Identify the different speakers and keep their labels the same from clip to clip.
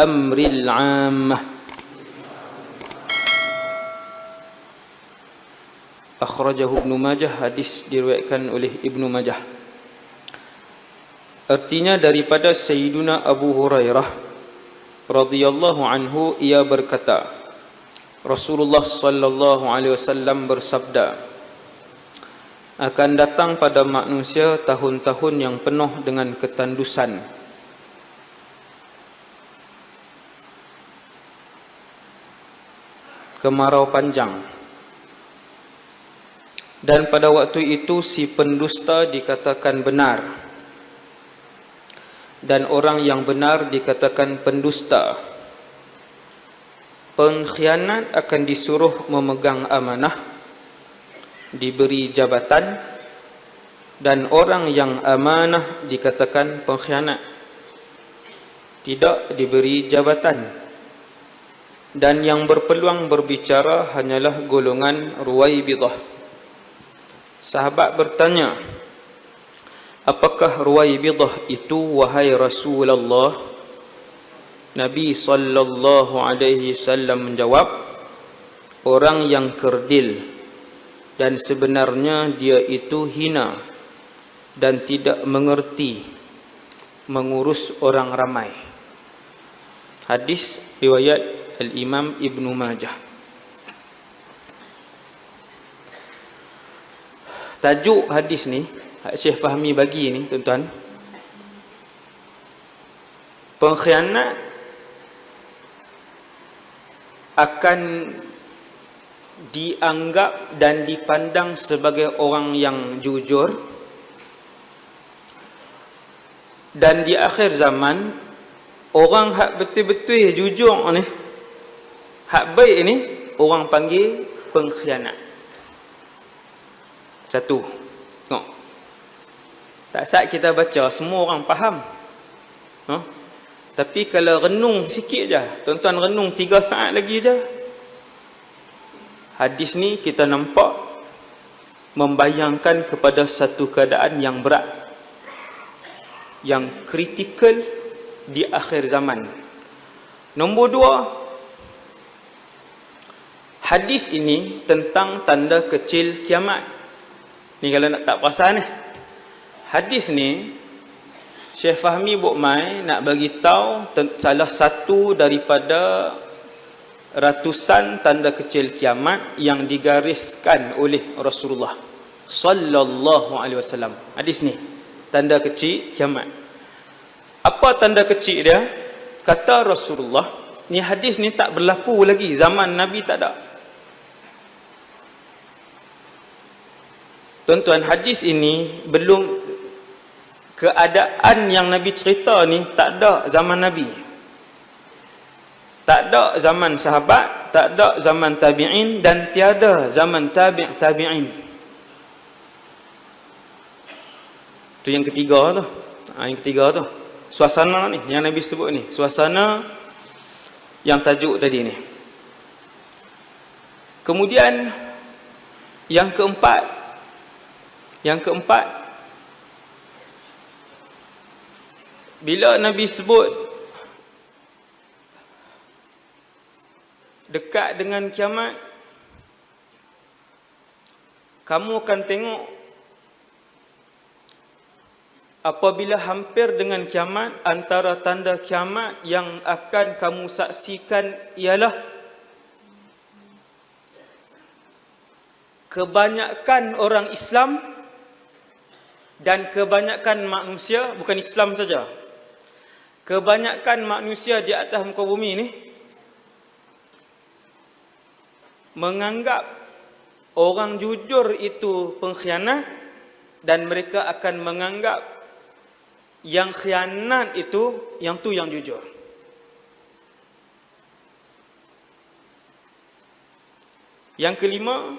Speaker 1: amril 'ammah. Akhrajahu Ibnu Majah, hadis diriwayatkan oleh Ibnu Majah. Artinya daripada Sayyiduna Abu Hurairah radhiyallahu anhu, ia berkata, Rasulullah sallallahu alaihi wasallam bersabda, akan datang pada manusia tahun-tahun yang penuh dengan ketandusan, kemarau panjang, dan pada waktu itu si pendusta dikatakan benar, dan orang yang benar dikatakan pendusta. Pengkhianat akan disuruh memegang amanah, diberi jabatan, dan orang yang amanah dikatakan pengkhianat, tidak diberi jabatan. Dan yang berpeluang berbicara hanyalah golongan Ruwaibidah. Sahabat bertanya, apakah Ruwaibidah itu wahai Rasulullah? Nabi sallallahu alaihi wasallam menjawab, orang yang kerdil, dan sebenarnya dia itu hina dan tidak mengerti mengurus orang ramai. Hadis riwayat Al-Imam Ibnu Majah. Tajuk hadis ni Syekh Fahmi bagi ni, tuan-tuan, pengkhianat akan dianggap dan dipandang sebagai orang yang jujur, dan di akhir zaman orang hak betul-betul jujur ni, hak baik ni, orang panggil pengkhianat. Satu, tengok, tak saat kita baca semua orang faham, tapi kalau renung sikit je, tuan-tuan renung 3 saat lagi je, hadis ni kita nampak membayangkan kepada satu keadaan yang berat, yang kritikal di akhir zaman. Nombor 2, hadis ini tentang tanda kecil kiamat. Ni kalau nak tak perasan ni, hadis ni Syekh Fahmi Bukmai nak bagi tahu salah satu daripada ratusan tanda kecil kiamat yang digariskan oleh Rasulullah sallallahu alaihi wasallam. Hadis ni tanda kecil kiamat. Apa tanda kecil dia? Kata Rasulullah, ni hadis ni tak berlaku lagi zaman Nabi, tak ada. Tuan-tuan, hadis ini belum, keadaan yang Nabi cerita ni tak ada zaman Nabi, tak ada zaman sahabat, tak ada zaman tabi'in, dan tiada zaman tabi'in. Itu yang ketiga tu. Yang ketiga tu, suasana ni yang Nabi sebut ni, suasana yang tajuk tadi ni. Kemudian yang keempat, bila Nabi sebut dekat dengan kiamat, kamu akan tengok apabila hampir dengan kiamat, antara tanda kiamat yang akan kamu saksikan ialah kebanyakan orang Islam dan kebanyakan manusia, bukan Islam saja, kebanyakan manusia di atas muka bumi ni menganggap orang jujur itu pengkhianat, dan mereka akan menganggap yang khianat itu yang jujur. Yang kelima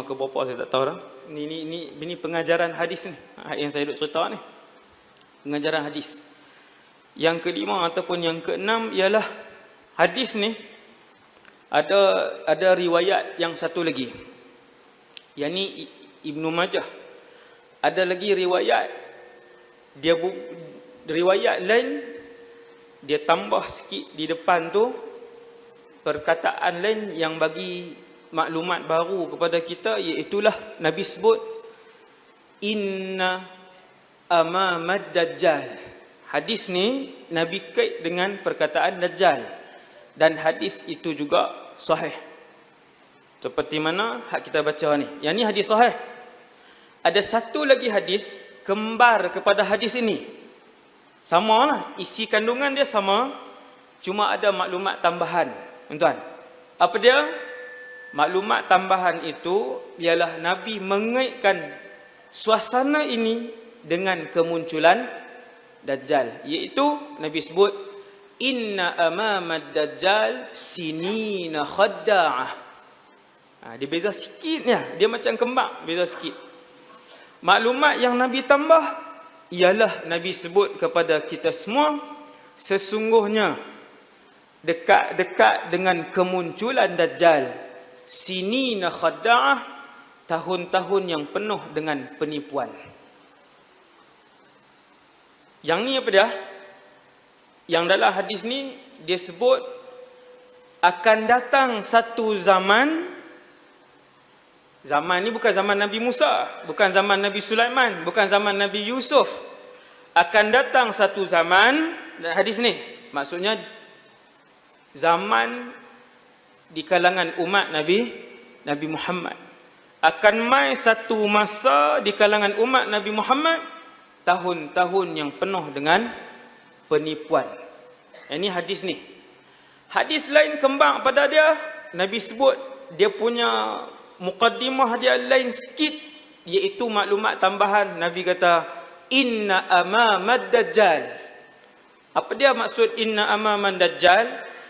Speaker 1: ke berapa saya tak tahu dah. Ini pengajaran hadis ni, yang saya duk cerita ni, pengajaran hadis. Yang kelima ataupun yang keenam ialah hadis ni ada riwayat yang satu lagi, yakni Ibnu Majah. Ada lagi riwayat, riwayat lain dia tambah sikit di depan tu perkataan lain yang bagi maklumat baru kepada kita, iaitulah Nabi sebut inna amamad dajjal. Hadis ni Nabi kait dengan perkataan Dajjal, dan hadis itu juga sahih. Seperti mana hak kita baca ni. Yang ni hadis sahih. Ada satu lagi hadis kembar kepada hadis ini. Sama lah, isi kandungan dia sama, cuma ada maklumat tambahan. Tuan-tuan, apa dia? Maklumat tambahan itu ialah Nabi mengaitkan suasana ini dengan kemunculan Dajjal, iaitu Nabi sebut inna amamad dajjal sinina khadda'ah. Dia beza sikit ni, dia macam kembang, beza sikit. Maklumat yang Nabi tambah ialah Nabi sebut kepada kita semua, sesungguhnya dekat-dekat dengan kemunculan Dajjal, sinina khadda'ah, tahun-tahun yang penuh dengan penipuan. Yang ni apa dia? Yang dalam hadis ni dia sebut akan datang satu zaman. Zaman ni bukan zaman Nabi Musa, bukan zaman Nabi Sulaiman, bukan zaman Nabi Yusuf. Akan datang satu zaman, hadis ni maksudnya zaman di kalangan umat Nabi Muhammad. Akan mai satu masa di kalangan umat Nabi Muhammad, tahun-tahun yang penuh dengan penipuan. Ini hadis ni. Hadis lain kembang pada dia, Nabi sebut dia punya muqaddimah dia lain sikit, iaitu maklumat tambahan. Nabi kata inna amamad dajjal. Apa dia maksud inna amamad dajjal?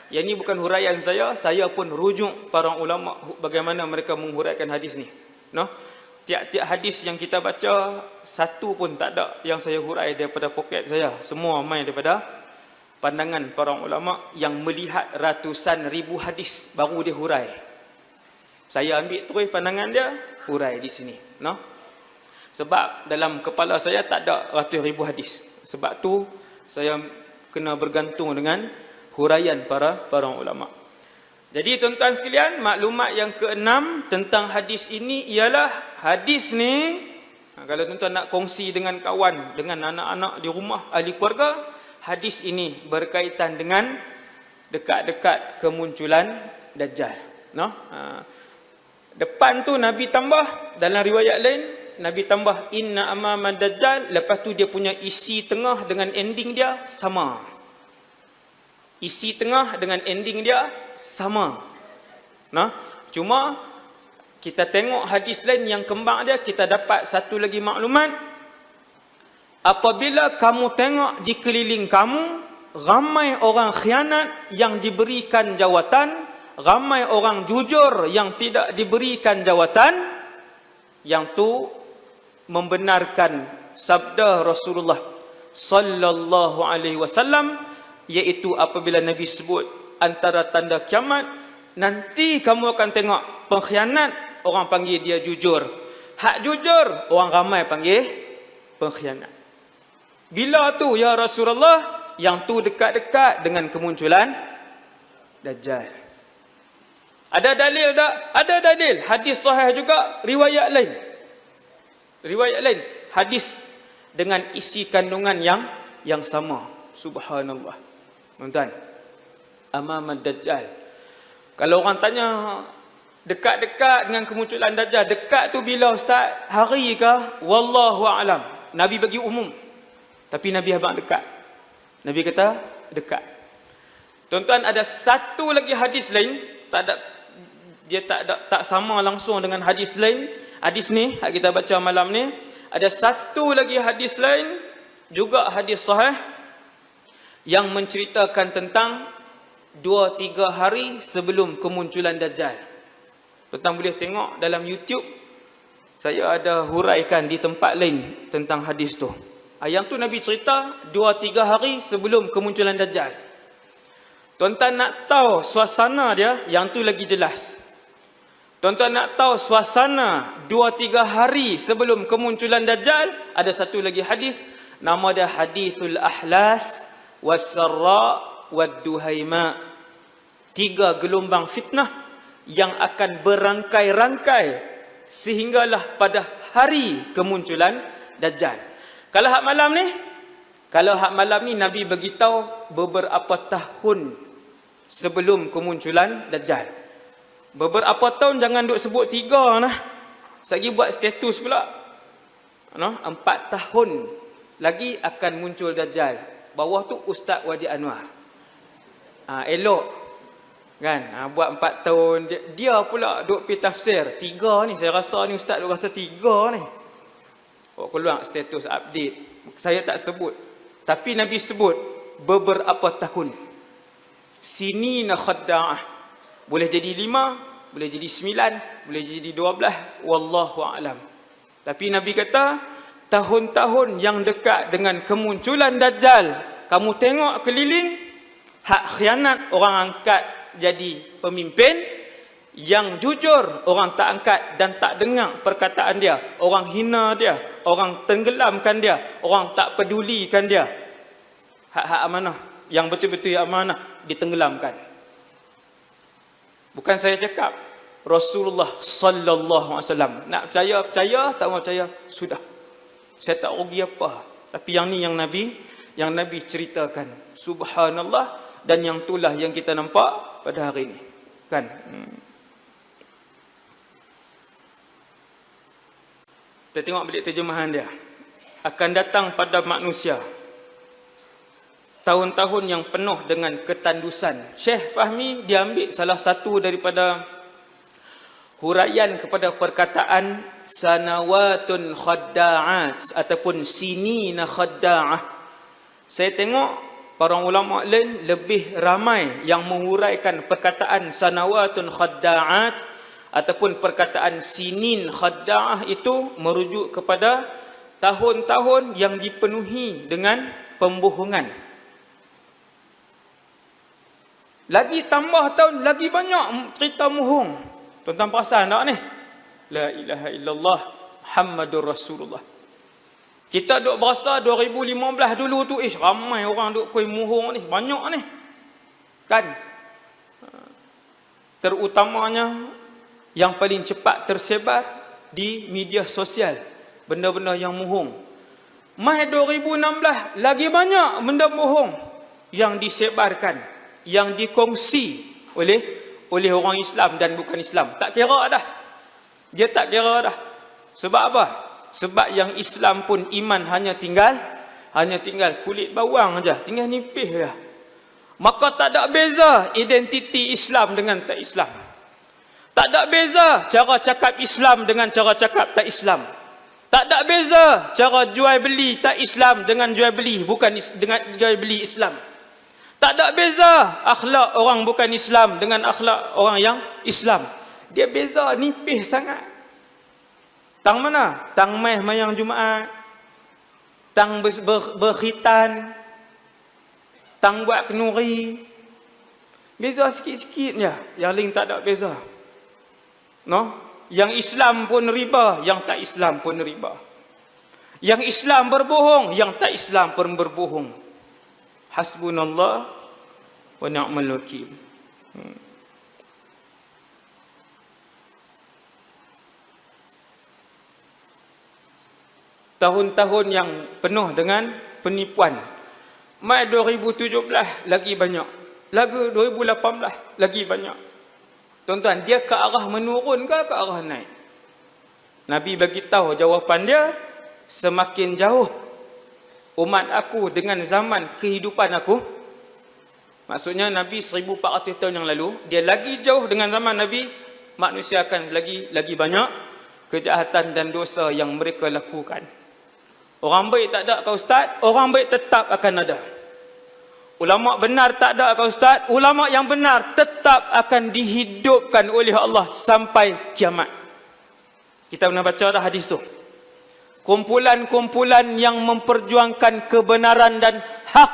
Speaker 1: Yang ni bukan huraian saya pun rujuk para ulama bagaimana mereka menghuraikan hadis ni. No? Tiap-tiap hadis yang kita baca, satu pun tak ada yang saya hurai daripada poket saya. Semua main daripada pandangan para ulama yang melihat ratusan ribu hadis baru dia hurai. Saya ambil terus pandangan dia, hurai di sini. No? Sebab dalam kepala saya tak ada ratus ribu hadis. Sebab tu saya kena bergantung dengan huraian para ulama. Jadi tuan-tuan sekalian, maklumat yang keenam tentang hadis ini ialah hadis ni, kalau tuan-tuan nak kongsi dengan kawan, dengan anak-anak di rumah, ahli keluarga, hadis ini berkaitan dengan dekat-dekat kemunculan Dajjal. No? Depan tu Nabi tambah, dalam riwayat lain Nabi tambah inna amamad dajjal, lepas tu dia punya isi tengah dengan ending dia sama. Isi tengah dengan ending dia sama. Nah, cuma kita tengok hadis lain yang kembang dia, kita dapat satu lagi maklumat. Apabila kamu tengok di keliling kamu ramai orang khianat yang diberikan jawatan, ramai orang jujur yang tidak diberikan jawatan, yang tu membenarkan sabda Rasulullah sallallahu alaihi wasallam, iaitu apabila Nabi sebut antara tanda kiamat, nanti kamu akan tengok pengkhianat orang panggil dia jujur, hak jujur orang ramai panggil pengkhianat. Bila tu ya Rasulullah? Yang tu dekat-dekat dengan kemunculan Dajjal. Ada dalil tak? Ada dalil. Hadis sahih juga, riwayat lain. Riwayat lain, hadis dengan isi kandungan yang sama. Subhanallah. Tuan-tuan, amamad dajjal. Kalau orang tanya dekat-dekat dengan kemunculan Dajjal, dekat tu bila ustaz? Hari ke? Wallahu a'lam. Nabi bagi umum, tapi Nabi abang dekat. Nabi kata dekat. Tuan-tuan, ada satu lagi hadis lain, tak sama langsung dengan hadis lain. Hadis ni hak kita baca malam ni, ada satu lagi hadis lain juga hadis sahih yang menceritakan tentang 2-3 hari sebelum kemunculan Dajjal. Tuan-tuan boleh tengok dalam YouTube, saya ada huraikan di tempat lain tentang hadis tu. Yang tu Nabi cerita 2-3 hari sebelum kemunculan Dajjal. Tuan-tuan nak tahu suasana dia, yang tu lagi jelas. Tuan-tuan nak tahu suasana 2-3 hari sebelum kemunculan Dajjal, ada satu lagi hadis, nama dia Hadithul Ahlas was-sarra wad-duhaima. 3 gelombang fitnah yang akan berangkai-rangkai sehinggalah pada hari kemunculan Dajjal. Kalau hak malam ni Nabi beritahu beberapa tahun sebelum kemunculan Dajjal. Beberapa tahun jangan duk sebut 3 nah. Sagi buat status pula. 4 tahun lagi akan muncul Dajjal. Bawah tu Ustaz Wadi Anwar. Elok. Kan? Buat 4 tahun. Dia pula duk pergi tafsir. 3 ni. Saya rasa ni Ustaz duk kata 3 ni. Keluar status update. Saya tak sebut. Tapi Nabi sebut beberapa tahun. Sinina khadda'ah. Boleh jadi 5, boleh jadi 9, boleh jadi 12. Wallahu a'lam. Tapi Nabi kata, tahun-tahun yang dekat dengan kemunculan Dajjal, kamu tengok keliling, hak khianat orang angkat jadi pemimpin, yang jujur orang tak angkat dan tak dengar perkataan dia, orang hina dia, orang tenggelamkan dia, orang tak pedulikan dia. Hak-hak amanah, yang betul-betul amanah, ditenggelamkan. Bukan saya cakap, Rasulullah sallallahu alaihi wasallam. Nak percaya, tak mau percaya, sudah. Saya tak rugi apa. Tapi yang ni yang Nabi ceritakan. Subhanallah, dan yang itulah yang kita nampak pada hari ini. Kan? Kita tengok balik terjemahan dia. Akan datang pada manusia tahun-tahun yang penuh dengan ketandusan. Syekh Fahmi dia ambil salah satu daripada huraian kepada perkataan sanawatun khadda'at ataupun sinina khadda'ah. Saya tengok para ulama lain lebih ramai yang menguraikan perkataan sanawatun khadda'at ataupun perkataan sinin khadda'ah itu merujuk kepada tahun-tahun yang dipenuhi dengan pembohongan. Lagi tambah tahun, lagi banyak cerita bohong. Tuan-tuan perasan tak ni? La ilaha illallah Muhammadur Rasulullah. Kita duk berasa 2015 dulu tu, ramai orang duk koi bohong ni, banyak ni. Kan? Terutamanya yang paling cepat tersebar di media sosial. Benda-benda yang bohong. Mai 2016 lagi banyak benda bohong yang disebarkan, yang dikongsi oleh orang Islam dan bukan Islam. Tak kira dah. Dia tak kira dah. Sebab apa? Sebab yang Islam pun iman hanya tinggal kulit bawang aja, tinggal nipis je. Maka tak ada beza identiti Islam dengan tak Islam. Tak ada beza cara cakap Islam dengan cara cakap tak Islam. Tak ada beza cara jual beli tak Islam dengan jual beli bukan dengan jual beli Islam. Tak ada beza akhlak orang bukan Islam dengan akhlak orang yang Islam. Dia beza nipis sangat. Tang mana? Tang mai mayang Jumaat. Tang berkhitan. Tang buat kenuri. Beza sikit-sikit je. Yang lain tak ada beza. No? Yang Islam pun riba, yang tak Islam pun riba. Yang Islam berbohong, yang tak Islam pun berbohong. Hasbunallah wa ni'mal wakil. Tahun-tahun yang penuh dengan penipuan. Mai 2017 lagi banyak. Lagi 2018 lagi banyak. Tuan-tuan, dia ke arah menurun ke arah naik? Nabi bagi tahu jawapan dia, semakin jauh umat aku dengan zaman kehidupan aku. Maksudnya Nabi 1400 tahun yang lalu, dia lagi jauh dengan zaman Nabi, manusia akan lagi banyak kejahatan dan dosa yang mereka lakukan. Orang baik tak ada ke ustaz? Orang baik tetap akan ada. Ulama benar tak ada ke ustaz? Ulama yang benar tetap akan dihidupkan oleh Allah sampai kiamat. Kita pernah baca dah hadis tu. Kumpulan-kumpulan yang memperjuangkan kebenaran dan hak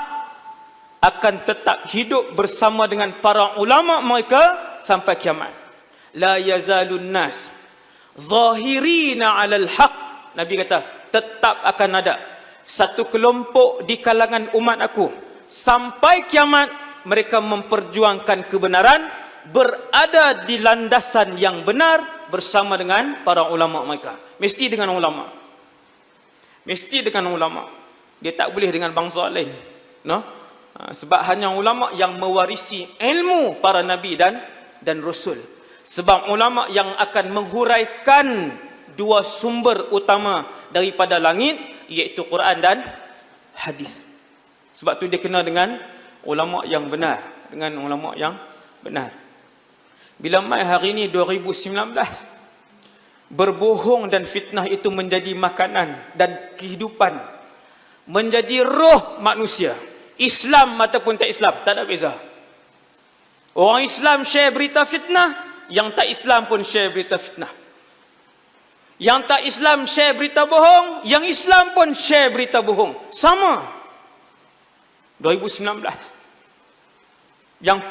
Speaker 1: akan tetap hidup bersama dengan para ulama mereka sampai kiamat. La yazalun nas zahirina 'alal haq. Nabi kata tetap akan ada satu kelompok di kalangan umat aku, sampai kiamat mereka memperjuangkan kebenaran, berada di landasan yang benar bersama dengan para ulama mereka. Mesti dengan ulama. Mesti dengan ulama. Dia tak boleh dengan bangsa lain. No? Sebab hanya ulama yang mewarisi ilmu para nabi dan rasul. Sebab ulama yang akan menghuraikan dua sumber utama daripada langit, iaitu Quran dan hadis. Sebab tu dia kena dengan ulama yang benar, dengan ulama yang benar. Bila mai hari ini 2019, berbohong dan fitnah itu menjadi makanan dan kehidupan, menjadi roh manusia. Islam ataupun tak Islam, tak ada beza. Orang Islam share berita fitnah, yang tak Islam pun share berita fitnah. Yang tak Islam share berita bohong, yang Islam pun share berita bohong. Sama. 2019. Yang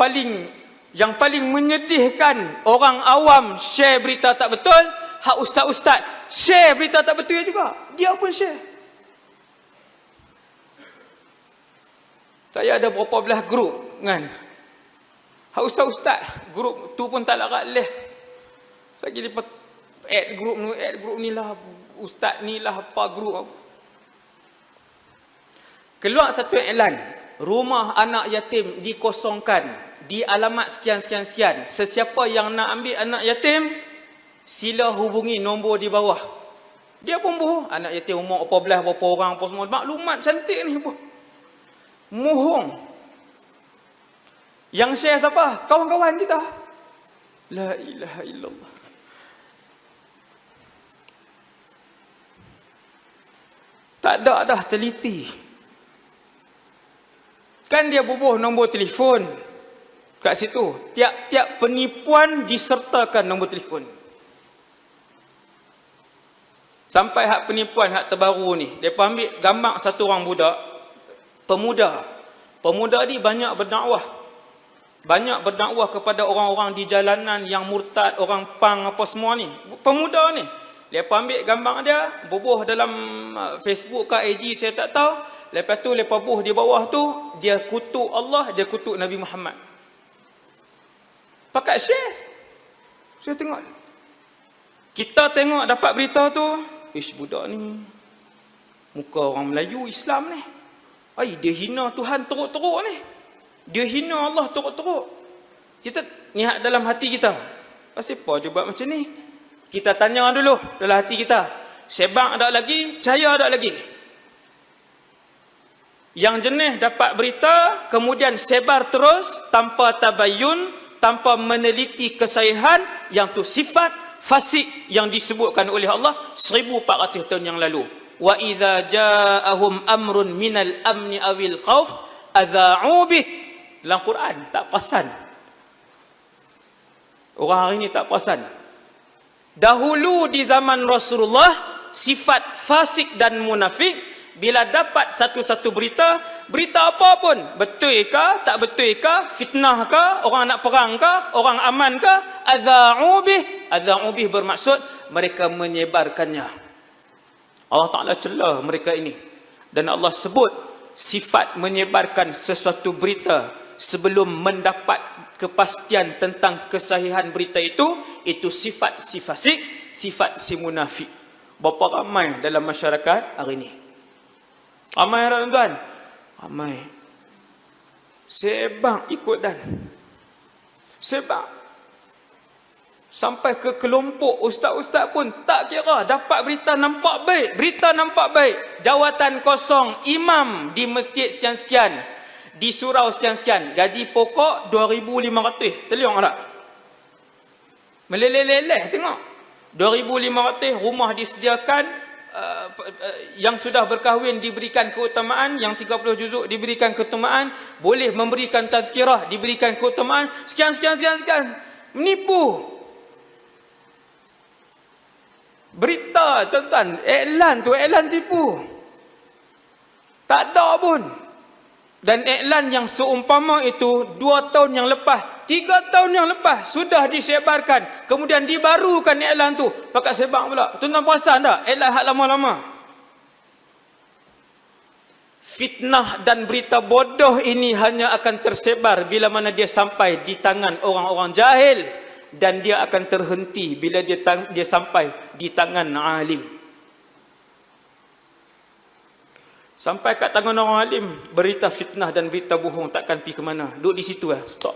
Speaker 1: paling menyedihkan, orang awam share berita tak betul, hak ustaz-ustaz share berita tak betul juga. Dia pun share. Saya ada berapa belah grup kan. Hak ustaz-ustaz, grup tu pun tak larat left. Saya pergi add grup ni lah, ustaz ni lah apa grup. Keluar satu iklan, rumah anak yatim dikosongkan di alamat sekian. Sesiapa yang nak ambil anak yatim, sila hubungi nombor di bawah. Dia pun bohong. Anak yatim umur apa belah, berapa orang, apa semua. Maklumat cantik ni pun. Mohong. Yang share siapa? Kawan-kawan kita. La ilaha illallah. Tak ada dah teliti. Kan dia bubuh nombor telefon kat situ. Tiap-tiap penipuan disertakan nombor telefon. Sampai hak penipuan hak terbaru ni, depa ambil gambar satu orang budak, pemuda. Pemuda ni banyak berdakwah. Banyak berdakwah kepada orang-orang di jalanan yang murtad, orang pang apa semua ni. Pemuda ni. Lepas ambil gambar dia, bubuh dalam Facebook ke IG saya tak tahu. Lepas tu lepas bubuh di bawah tu, dia kutuk Allah, dia kutuk Nabi Muhammad. Pakat share. Saya tengok. Kita tengok dapat berita tu, ish budak ni muka orang Melayu Islam ni. Ai dia hina Tuhan teruk-teruk ni. Dia hina Allah teruk-teruk. Kita niat dalam hati kita. Pasal apa dia buat macam ni? Kita tanya dulu dalam hati kita. Sebab ada lagi, percaya ada lagi. Yang jenis dapat berita, kemudian sebar terus tanpa tabayun, tanpa meneliti kesahihan, yang tu sifat fasik yang disebutkan oleh Allah 1400 tahun yang lalu. Wa idza ja'ahum amrun minal amni awil khauf adza'u bih. Dalam Quran tak perasan. Orang hari ni tak perasan. Dahulu di zaman Rasulullah, sifat fasik dan munafik, bila dapat satu-satu berita apa pun, betul ke, tak betul ke, fitnah ke, orang nak perang ke, orang aman ke, adza'u bih bermaksud mereka menyebarkannya. Allah Ta'ala celah mereka ini. Dan Allah sebut sifat menyebarkan sesuatu berita sebelum mendapat kepastian tentang kesahihan berita itu sifat si fasik, sifat si munafik. Berapa ramai dalam masyarakat hari ini? Ramai tuan-tuan? Ramai. Sebab ikut dan. Sebab sampai ke kelompok ustaz-ustaz pun tak kira, dapat berita nampak baik, berita nampak baik, jawatan kosong, imam di masjid sekian-sekian, di surau sekian-sekian, gaji pokok 2,500. Teliong tak? Meleleh-leleh tengok. 2,500, rumah disediakan, yang sudah berkahwin diberikan keutamaan, yang 30 juzuk diberikan keutamaan, boleh memberikan tazkirah diberikan keutamaan, sekian. Menipu. Berita tuan-tuan, iklan tipu. Tak ada pun. Dan iklan yang seumpama itu 2 tahun yang lepas, 3 tahun yang lepas sudah disebarkan, kemudian dibarukan iklan tu pakat sebar pula. Tuan-tuan perasan tak iklan hak lama-lama? fitnah dan berita bodoh ini hanya akan tersebar bila mana dia sampai di tangan orang-orang jahil, dan dia akan terhenti bila dia sampai di tangan alim. Sampai kat tangan orang alim, berita fitnah dan berita bohong takkan pergi ke mana. Duduk di situ lah, stop.